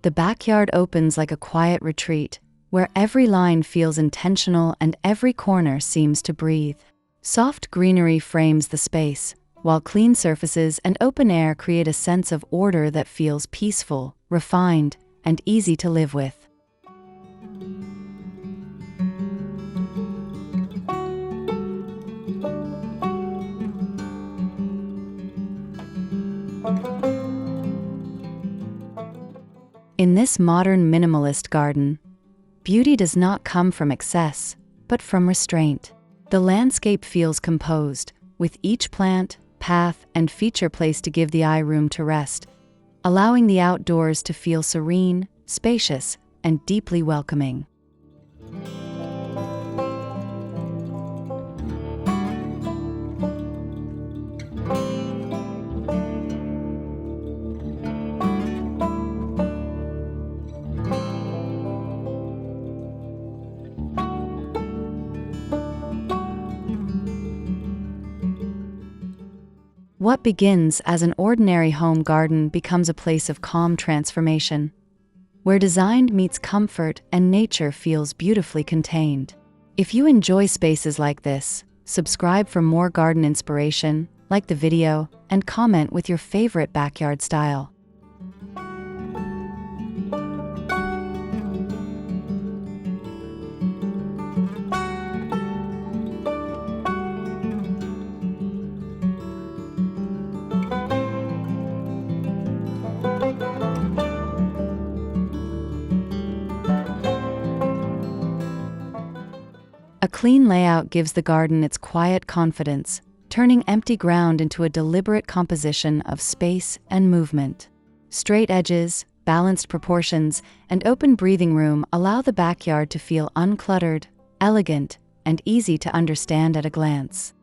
The backyard opens like a quiet retreat, where every line feels intentional and every corner seems to breathe. Soft greenery frames the space, while clean surfaces and open air create a sense of order that feels peaceful, refined, and easy to live with. In this modern minimalist garden, beauty does not come from excess, but from restraint. The landscape feels composed, with each plant, path, and feature placed to give the eye room to rest, allowing the outdoors to feel serene, spacious, and deeply welcoming. What begins as an ordinary home garden becomes a place of calm transformation, where design meets comfort and nature feels beautifully contained. If you enjoy spaces like this, subscribe for more garden inspiration, like the video, and comment with your favorite backyard style. A clean layout gives the garden its quiet confidence, turning empty ground into a deliberate composition of space and movement. Straight edges, balanced proportions, and open breathing room allow the backyard to feel uncluttered, elegant, and easy to understand at a glance.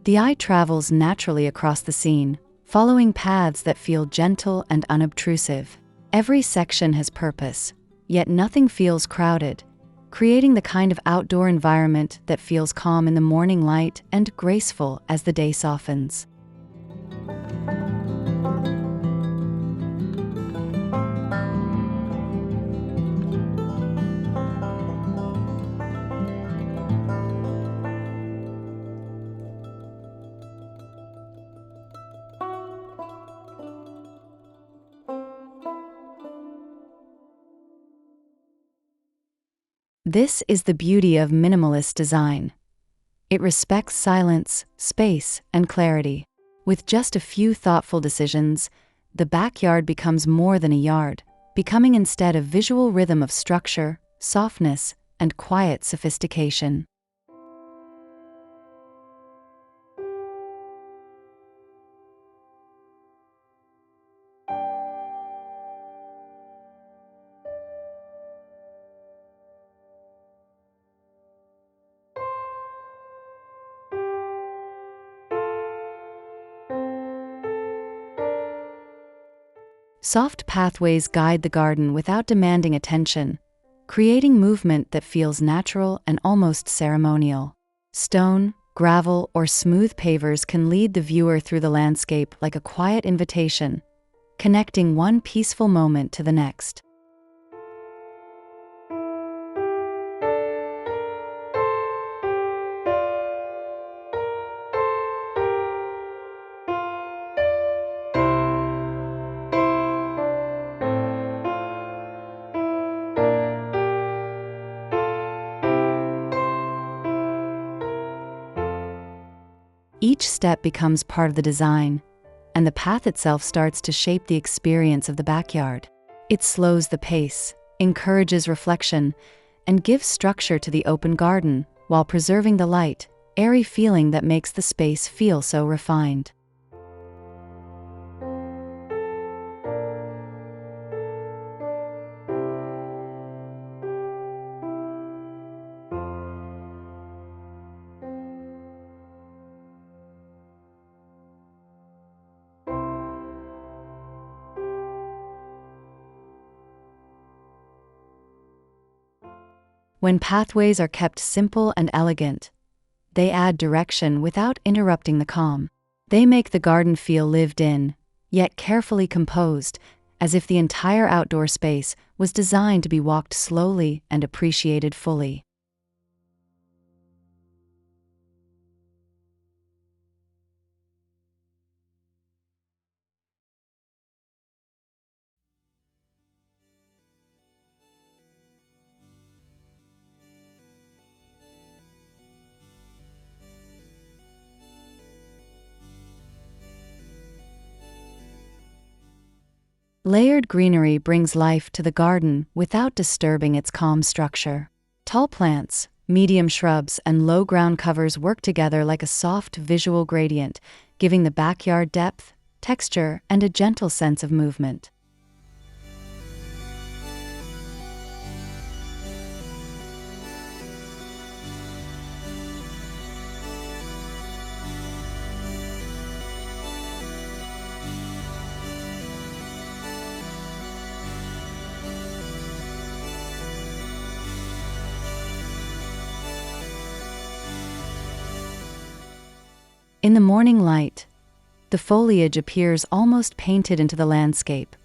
The eye travels naturally across the scene, following paths that feel gentle and unobtrusive. Every section has purpose, yet nothing feels crowded, creating the kind of outdoor environment that feels calm in the morning light and graceful as the day softens. This is the beauty of minimalist design. It respects silence, space, and clarity. With just a few thoughtful decisions, the backyard becomes more than a yard, becoming instead a visual rhythm of structure, softness, and quiet sophistication. Soft pathways guide the garden without demanding attention, creating movement that feels natural and almost ceremonial. Stone, gravel, or smooth pavers can lead the viewer through the landscape like a quiet invitation, connecting one peaceful moment to the next. Each step becomes part of the design, and the path itself starts to shape the experience of the backyard. It slows the pace, encourages reflection, and gives structure to the open garden while preserving the light, airy feeling that makes the space feel so refined. When pathways are kept simple and elegant, they add direction without interrupting the calm. They make the garden feel lived in, yet carefully composed, as if the entire outdoor space was designed to be walked slowly and appreciated fully. Layered greenery brings life to the garden without disturbing its calm structure. Tall plants, medium shrubs, and low ground covers work together like a soft visual gradient, giving the backyard depth, texture, and a gentle sense of movement. In the morning light, the foliage appears almost painted into the landscape,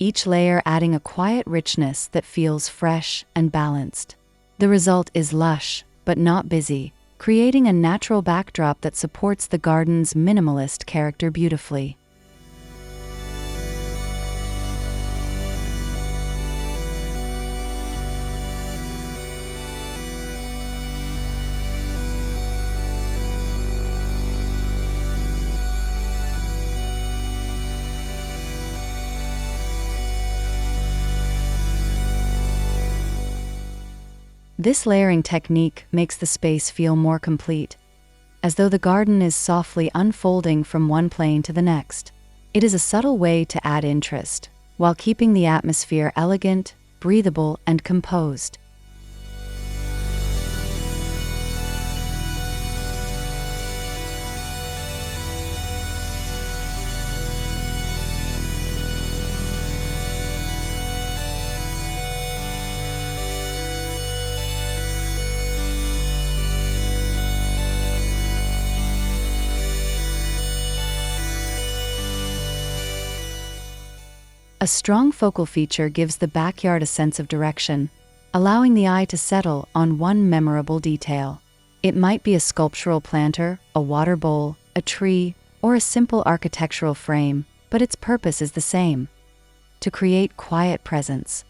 each layer adding a quiet richness that feels fresh and balanced. The result is lush, but not busy, creating a natural backdrop that supports the garden's minimalist character beautifully. This layering technique makes the space feel more complete, as though the garden is softly unfolding from one plane to the next. It is a subtle way to add interest, while keeping the atmosphere elegant, breathable, and composed. A strong focal feature gives the backyard a sense of direction, allowing the eye to settle on one memorable detail. It might be a sculptural planter, a water bowl, a tree, or a simple architectural frame, but its purpose is the same: to create quiet presence.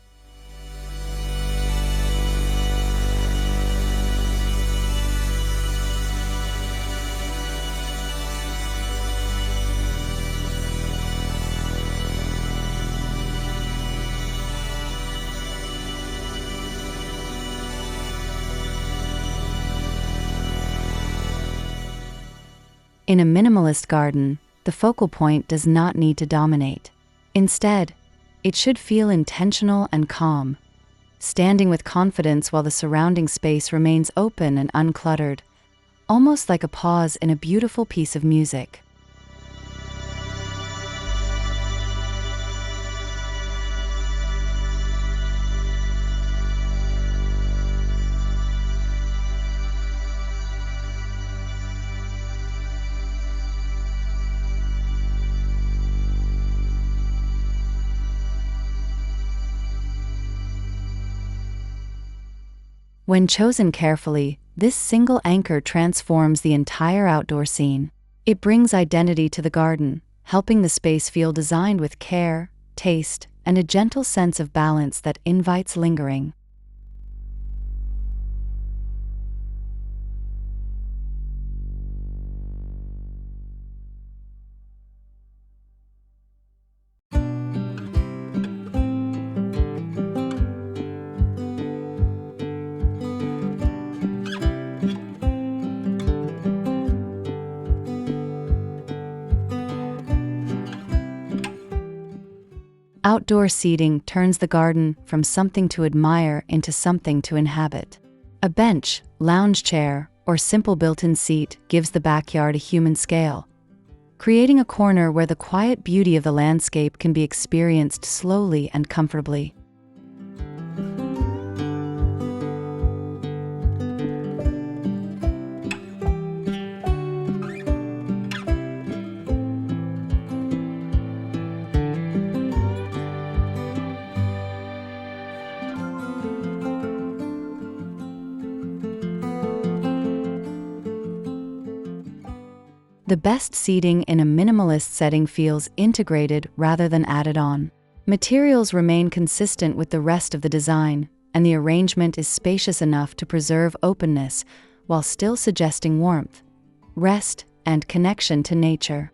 In a minimalist garden, the focal point does not need to dominate. Instead, it should feel intentional and calm, standing with confidence while the surrounding space remains open and uncluttered, almost like a pause in a beautiful piece of music. When chosen carefully, this single anchor transforms the entire outdoor scene. It brings identity to the garden, helping the space feel designed with care, taste, and a gentle sense of balance that invites lingering. Outdoor seating turns the garden from something to admire into something to inhabit. A bench, lounge chair, or simple built-in seat gives the backyard a human scale, creating a corner where the quiet beauty of the landscape can be experienced slowly and comfortably. The best seating in a minimalist setting feels integrated rather than added on. Materials remain consistent with the rest of the design, and the arrangement is spacious enough to preserve openness while still suggesting warmth, rest, and connection to nature.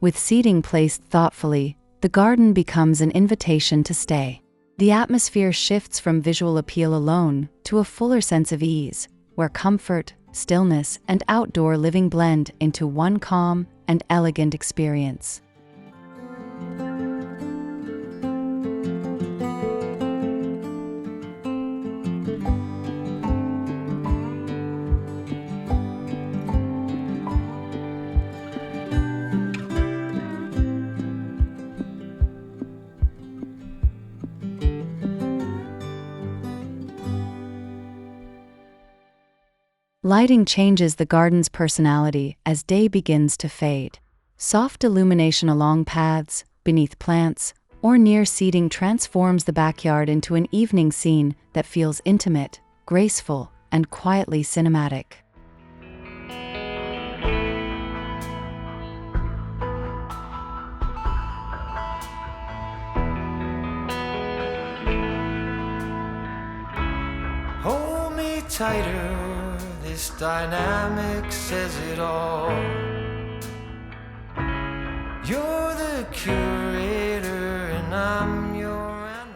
With seating placed thoughtfully, the garden becomes an invitation to stay. The atmosphere shifts from visual appeal alone to a fuller sense of ease, where comfort, stillness, and outdoor living blend into one calm and elegant experience. Lighting changes the garden's personality as day begins to fade. Soft illumination along paths, beneath plants, or near seating transforms the backyard into an evening scene that feels intimate, graceful, and quietly cinematic. Hold me tighter. This dynamic says it all. You're the curator and I'm your animal.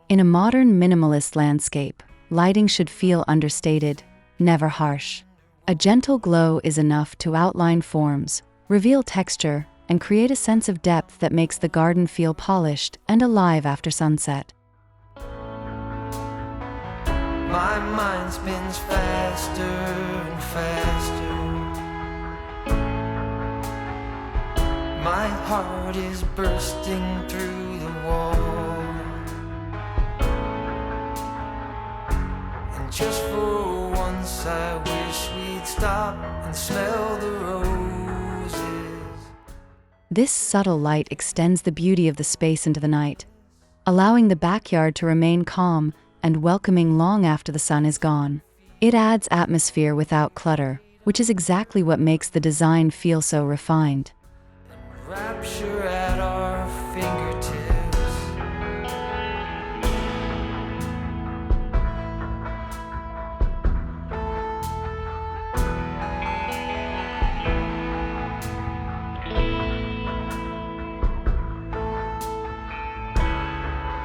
In a modern minimalist landscape, lighting should feel understated, never harsh. A gentle glow is enough to outline forms, reveal texture, and create a sense of depth that makes the garden feel polished and alive after sunset. My mind spins faster and faster. My heart is bursting through the wall. And just for once I wish we'd stop and smell the roses. This subtle light extends the beauty of the space into the night, allowing the backyard to remain calm and welcoming long after the sun is gone. It adds atmosphere without clutter, which is exactly what makes the design feel so refined. Rapture at our fingertips.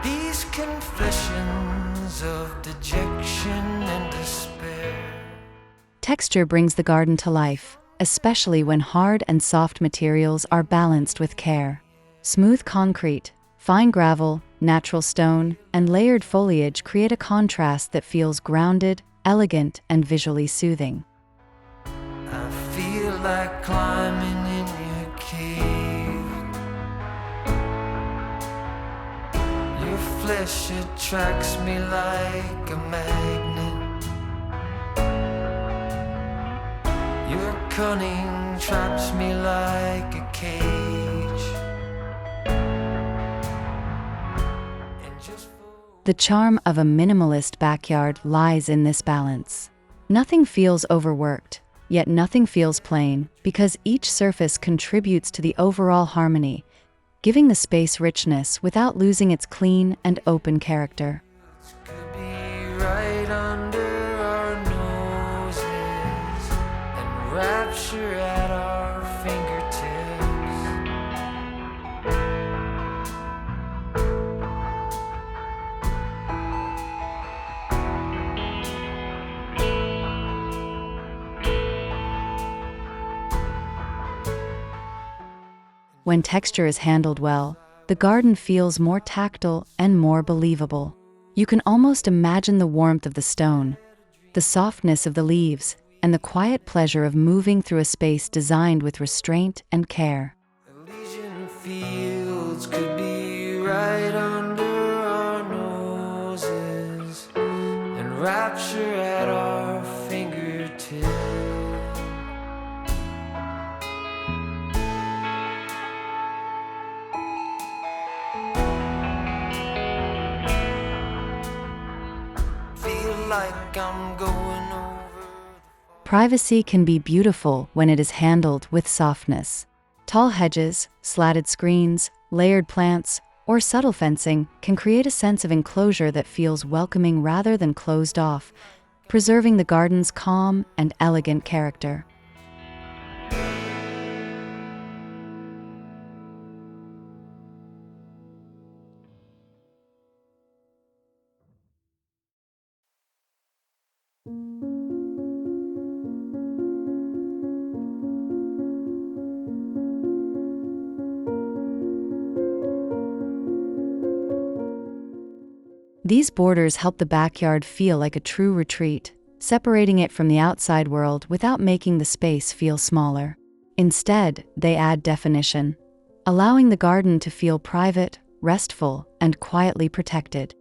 These confessions of dejection and despair. Texture brings the garden to life, especially when hard and soft materials are balanced with care. Smooth concrete, fine gravel, natural stone, and layered foliage create a contrast that feels grounded, elegant, and visually soothing. I feel like climbing in your cave. Your flesh attracts me like a magnet. Your cunning traps me like a cage. The charm of a minimalist backyard lies in this balance. Nothing feels overworked, yet nothing feels plain, because each surface contributes to the overall harmony, giving the space richness without losing its clean and open character. Could be right under our noses and rapture at our fingertips. When texture is handled well, the garden feels more tactile and more believable. You can almost imagine the warmth of the stone, the softness of the leaves, and the quiet pleasure of moving through a space designed with restraint and care. Elysian fields could be right under our noses. rapture at our fingertips. Feel like I'm going over. Privacy can be beautiful when it is handled with softness. Tall hedges, slatted screens, layered plants, or subtle fencing can create a sense of enclosure that feels welcoming rather than closed off, preserving the garden's calm and elegant character. These borders help the backyard feel like a true retreat, separating it from the outside world without making the space feel smaller. Instead, they add definition, allowing the garden to feel private, restful, and quietly protected.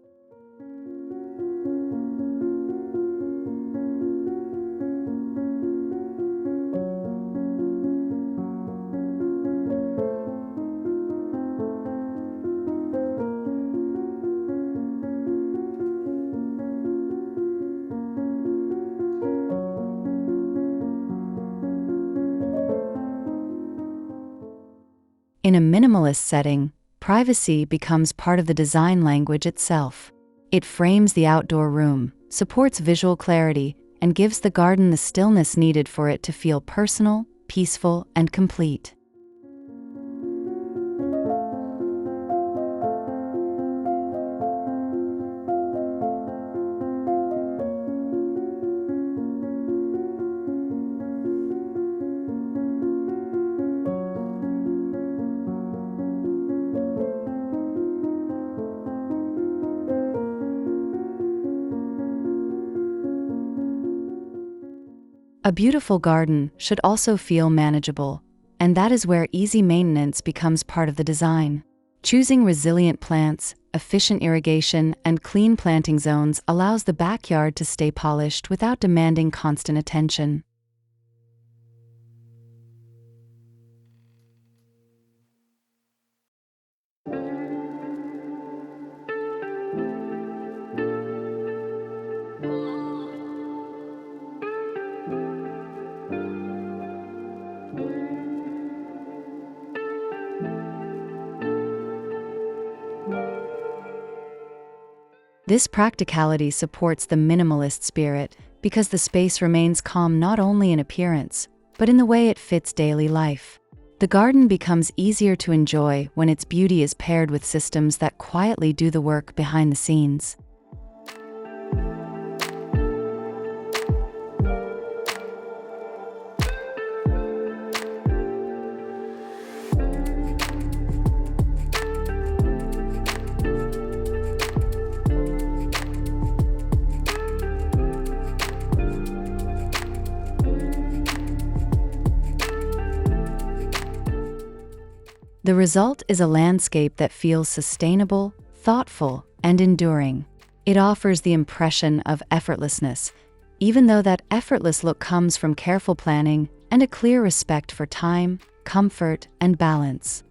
In a minimalist setting, privacy becomes part of the design language itself. It frames the outdoor room, supports visual clarity, and gives the garden the stillness needed for it to feel personal, peaceful, and complete. A beautiful garden should also feel manageable, and that is where easy maintenance becomes part of the design. Choosing resilient plants, efficient irrigation, and clean planting zones allows the backyard to stay polished without demanding constant attention. This practicality supports the minimalist spirit because the space remains calm not only in appearance, but in the way it fits daily life. The garden becomes easier to enjoy when its beauty is paired with systems that quietly do the work behind the scenes. The result is a landscape that feels sustainable, thoughtful, and enduring. It offers the impression of effortlessness, even though that effortless look comes from careful planning and a clear respect for time, comfort, and balance.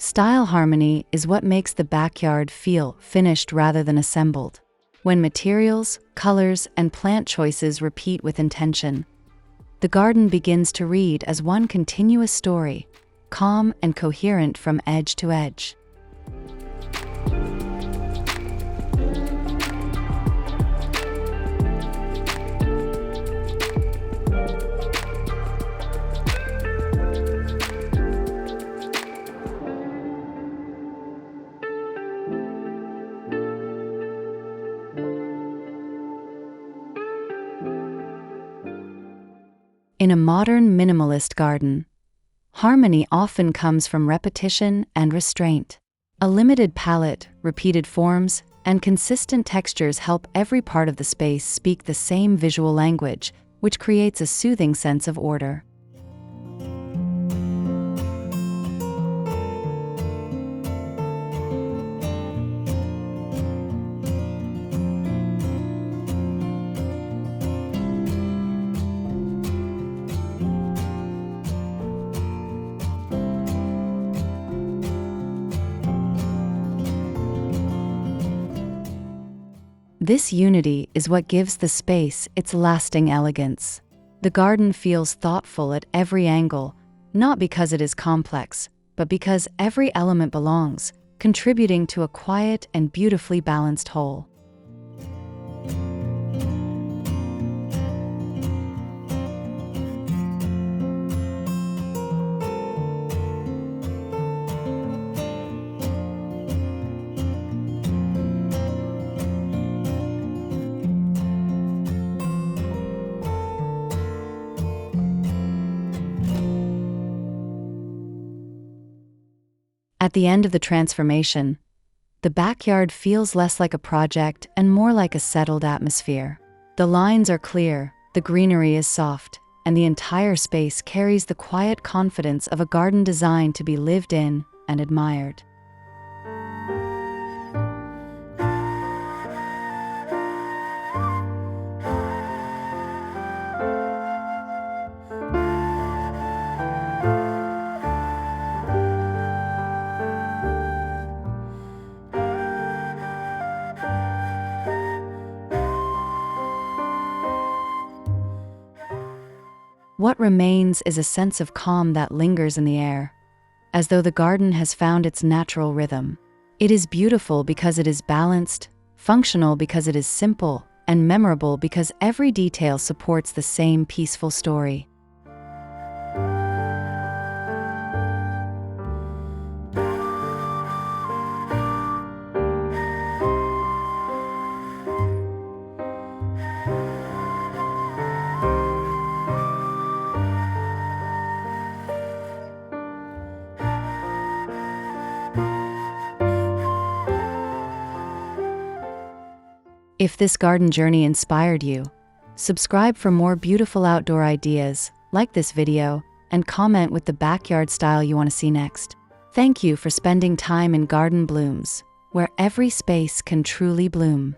Style harmony is what makes the backyard feel finished rather than assembled. When materials, colors, and plant choices repeat with intention, the garden begins to read as one continuous story, calm and coherent from edge to edge. In a modern minimalist garden, Harmony often comes from repetition and restraint. A limited palette, repeated forms, and consistent textures help every part of the space speak the same visual language, which creates a soothing sense of order. This unity is what gives the space its lasting elegance. The garden feels thoughtful at every angle, not because it is complex, but because every element belongs, contributing to a quiet and beautifully balanced whole. At the end of the transformation, the backyard feels less like a project and more like a settled atmosphere. The lines are clear, the greenery is soft, and the entire space carries the quiet confidence of a garden designed to be lived in and admired. What remains is a sense of calm that lingers in the air, as though the garden has found its natural rhythm. It is beautiful because it is balanced, functional because it is simple, and memorable because every detail supports the same peaceful story. If this garden journey inspired you, subscribe for more beautiful outdoor ideas, like this video, and comment with the backyard style you want to see next. Thank you for spending time in Garden Blooms, where every space can truly bloom.